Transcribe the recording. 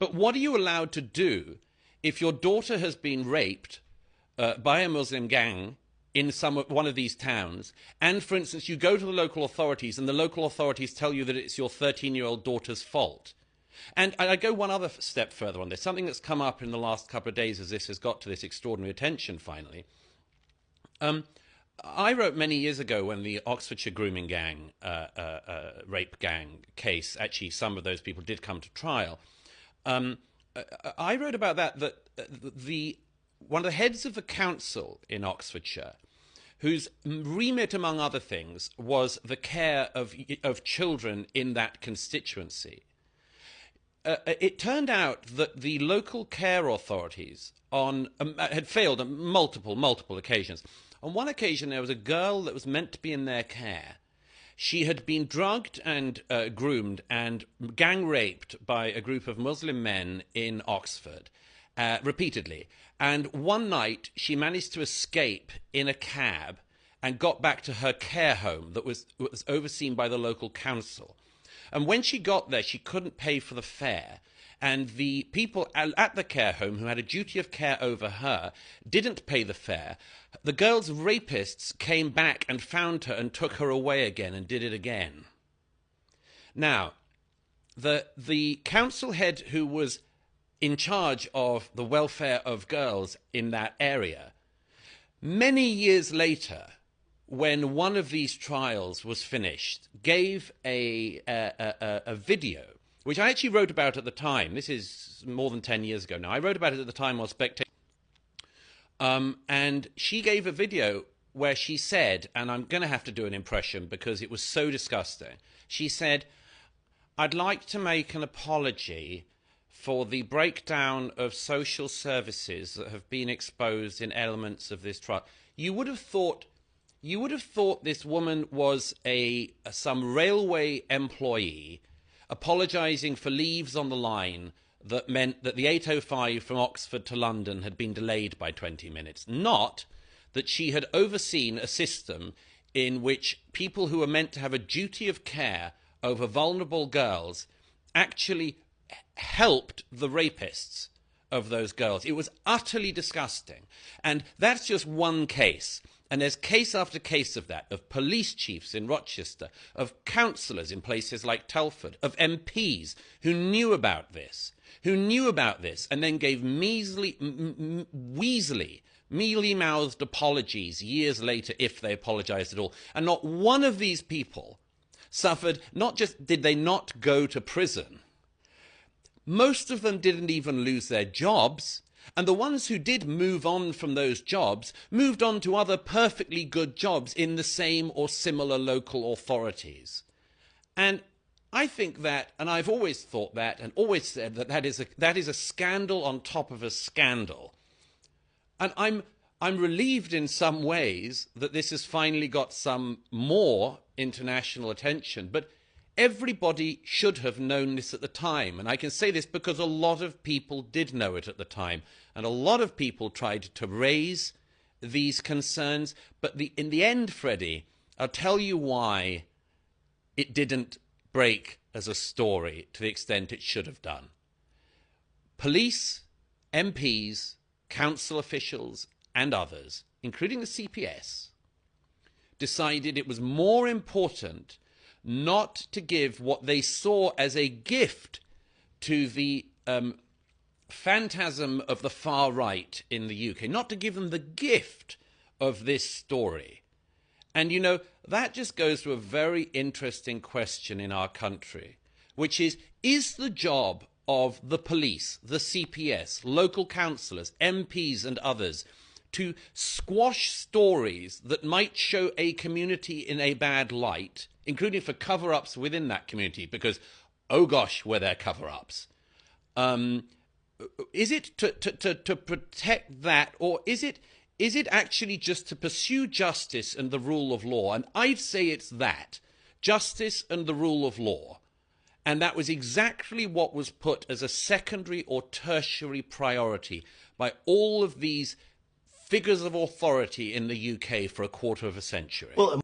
But what are you allowed to do if your daughter has been raped by a Muslim gang in one of these towns, and, for instance, you go to the local authorities and the local authorities tell you that it's your 13-year-old daughter's fault? And I go one other step further on this, something that's come up in the last couple of days as this has got to this extraordinary attention finally. I wrote many years ago when the Oxfordshire grooming gang, rape gang case, actually some of those people did come to trial. I wrote about that one of the heads of the council in Oxfordshire, whose remit, among other things, was the care of children in that constituency. It turned out that the local care authorities had failed on multiple occasions. On one occasion, there was a girl that was meant to be in their care. She had been drugged and groomed and gang raped by a group of Muslim men in Oxford repeatedly. And one night, she managed to escape in a cab and got back to her care home that was overseen by the local council. And when she got there, she couldn't pay for the fare. And the people at the care home who had a duty of care over her didn't pay the fare. The girl's rapists came back and found her and took her away again and did it again. Now, the council head who was in charge of the welfare of girls in that area, many years later, when one of these trials was finished, gave a video, which I actually wrote about at the time. This is more than 10 years ago now. I wrote about it at the time on Spectator. And she gave a video where she said, and I'm going to have to do an impression because it was so disgusting. She said, "I'd like to make an apology for the breakdown of social services that have been exposed in elements of this trial." You would have thought this woman was some railway employee apologising for leaves on the line that meant that the 805 from Oxford to London had been delayed by 20 minutes, not that she had overseen a system in which people who were meant to have a duty of care over vulnerable girls actually helped the rapists of those girls. It was utterly disgusting. And that's just one case. And there's case after case of that, of police chiefs in Rochester, of councillors in places like Telford, of MPs who knew about this, and then gave mealy-mouthed apologies years later, if they apologised at all. And not one of these people suffered, not just did they not go to prison, most of them didn't even lose their jobs. And the ones who did move on from those jobs moved on to other perfectly good jobs in the same or similar local authorities. And I think that, and I've always thought that, and always said that that is a scandal on top of a scandal. And I'm relieved in some ways that this has finally got some more international attention. But everybody should have known this at the time. And I can say this because a lot of people did know it at the time. And a lot of people tried to raise these concerns. But in the end, Freddie, I'll tell you why it didn't break as a story to the extent it should have done. Police, MPs, council officials, and others, including the CPS, decided it was more important not to give what they saw as a gift to the phantasm of the far right in the UK, not to give them the gift of this story. And, you know, that just goes to a very interesting question in our country, which is the job of the police, the CPS, local councillors, MPs and others to squash stories that might show a community in a bad light, including for cover-ups within that community, because, oh gosh, were there cover-ups. Is it to protect that, or is it actually just to pursue justice and the rule of law? And I'd say it's that, justice and the rule of law. And that was exactly what was put as a secondary or tertiary priority by all of these figures of authority in the UK for a quarter of a century. Well,